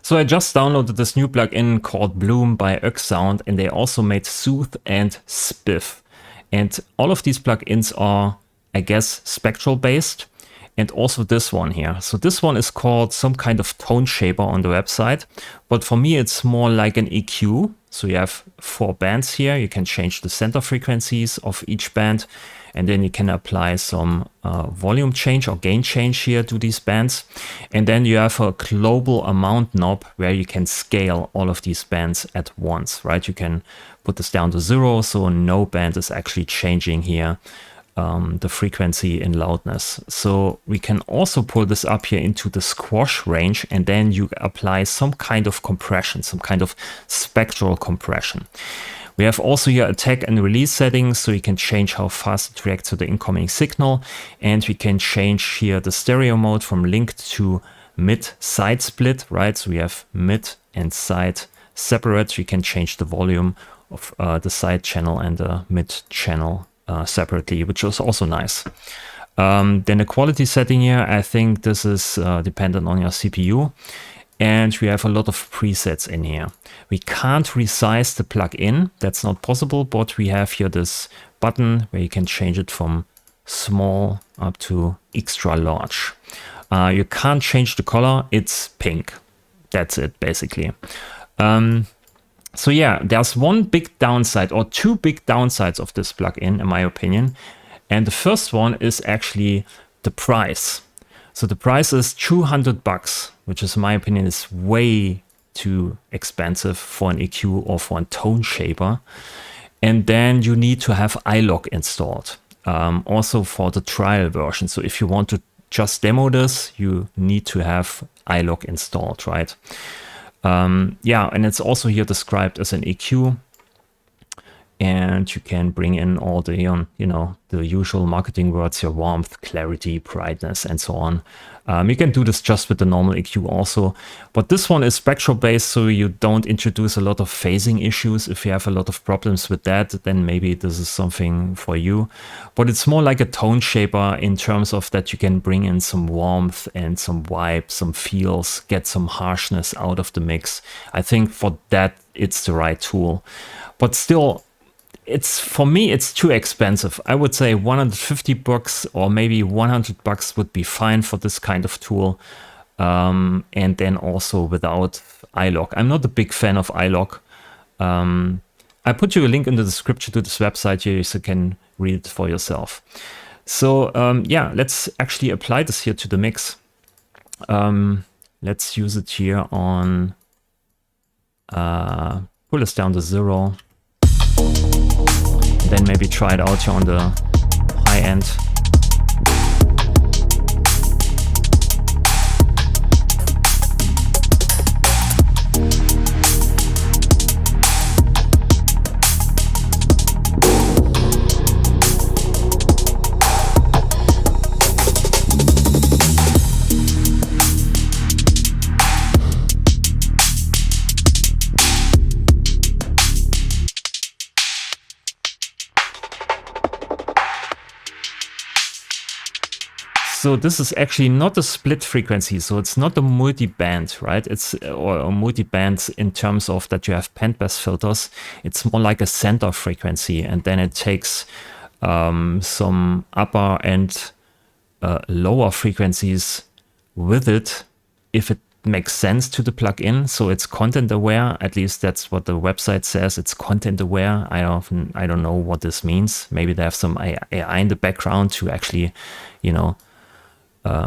So I just downloaded this new plugin called Bloom by Sound, and they also made Soothe and Spiff. And all of these plugins are, I guess, spectral based. And also this one here. So this one is called some kind of tone shaper on the website. But for me, it's more like an EQ. So you have 4 bands here. You can change the center frequencies of each band. And then you can apply some volume change or gain change here to these bands. And then you have a global amount knob where you can scale all of these bands at once, right? You can put this down to 0, so no band is actually changing here the frequency in loudness. So we can also pull this up here into the squash range, and then you apply some kind of compression, some kind of spectral compression. We have also here attack and release settings, so you can change how fast it reacts to the incoming signal. And we can change here the stereo mode from linked to mid-side split, right? So we have mid and side separate. We can change the volume of the side channel and the mid channel separately, which is also nice. Then the quality setting here, I think this is dependent on your CPU. And we have a lot of presets in here. We can't resize the plugin, that's not possible, but we have here this button where you can change it from small up to extra large. You can't change the color, it's pink. That's it, basically. So yeah, there's one big downside or 2 big downsides of this plugin, in my opinion. And the first one is actually the price. So the price is $200, which is, in my opinion, is way too expensive for an EQ or for a tone shaper. And then you need to have iLok installed, also for the trial version. So if you want to just demo this, you need to have iLok installed, right? Yeah, and it's also here described as an EQ. And you can bring in all the, you know, the usual marketing words, your warmth, clarity, brightness, and so on. You can do this just with the normal EQ also. But this one is spectral based, so you don't introduce a lot of phasing issues. If you have a lot of problems with that, then maybe this is something for you. But it's more like a tone shaper in terms of that you can bring in some warmth and some vibe, some feels, get some harshness out of the mix. I think for that, it's the right tool. But still, for me, it's too expensive. I would say $150 or maybe $100 would be fine for this kind of tool. And then also without iLok. I'm not a big fan of iLok. I put you a link in the description to this website here so you can read it for yourself. So yeah, let's actually apply this here to the mix. Let's use it here on, pull this down to 0. Then maybe try it out here on the high end. So this is actually not a split frequency, so it's not a multi-band, right? It's or a multi-band in terms of that you have bandpass filters. It's more like a center frequency, and then it takes some upper and lower frequencies with it if it makes sense to the plugin. So it's content aware, at least that's what the website says. It's content aware. I don't know what this means. Maybe they have some AI in the background to actually, you know,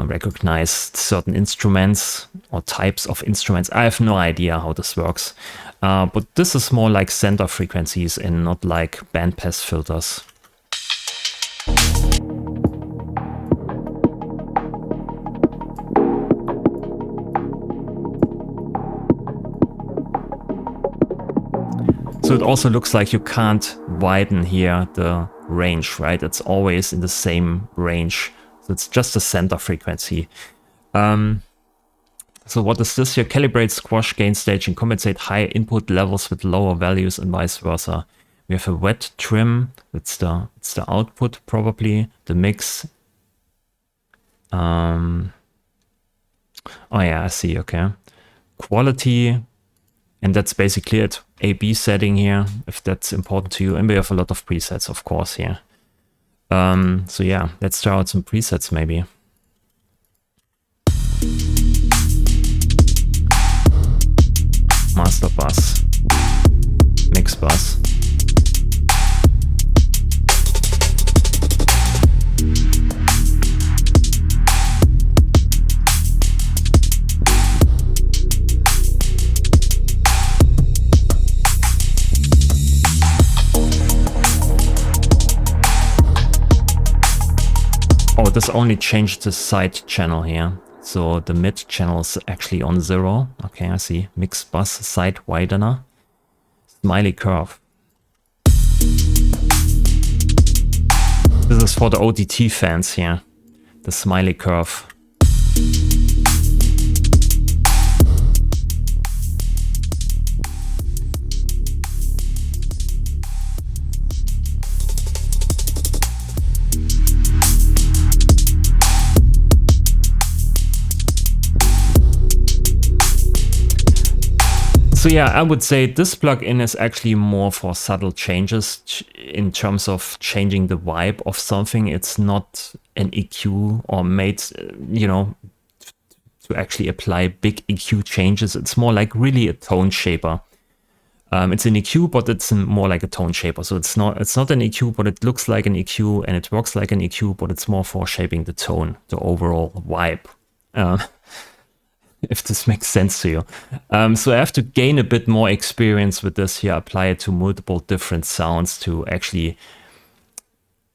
recognize certain instruments or types of instruments. I have no idea how this works, but this is more like center frequencies and not like bandpass filters. So it also looks like you can't widen here the range, right? It's always in the same range. So it's just a center frequency. So what is this here? Calibrate, squash, gain stage, and compensate high input levels with lower values and vice versa. We have a wet trim. It's the output probably. The mix. Oh yeah, I see. Okay. quality, and that's basically it. A/B setting here, if that's important to you. And we have a lot of presets, of course, here. So yeah, let's try out some presets maybe. Master bus, mix bus. Oh, this only changed the side channel here. So the mid channel is actually on 0. Okay, I see. Mix bus, side widener, smiley curve. This is for the ODT fans here. The smiley curve. So yeah, I would say this plugin is actually more for subtle changes in terms of changing the vibe of something. It's not an EQ or made, you know, to actually apply big EQ changes. It's more like really a tone shaper. It's an EQ, but it's more like a tone shaper. So it's not an EQ, but it looks like an EQ and it works like an EQ, but it's more for shaping the tone, the overall vibe. If this makes sense to you. So I have to gain a bit more experience with this here, apply it to multiple different sounds to actually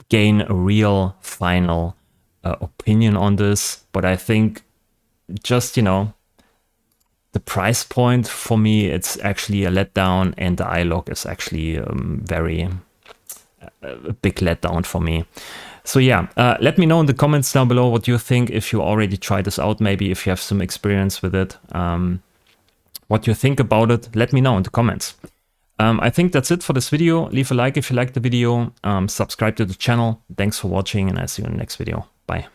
gain a real final opinion on this. But I think just, you know, the price point for me, it's actually a letdown, and the iLog is actually a big letdown for me. So yeah, let me know in the comments down below what you think, if you already tried this out, maybe if you have some experience with it, what you think about it, let me know in the comments. I think that's it for this video. Leave a like if you liked the video, subscribe to the channel. Thanks for watching, and I'll see you in the next video. Bye.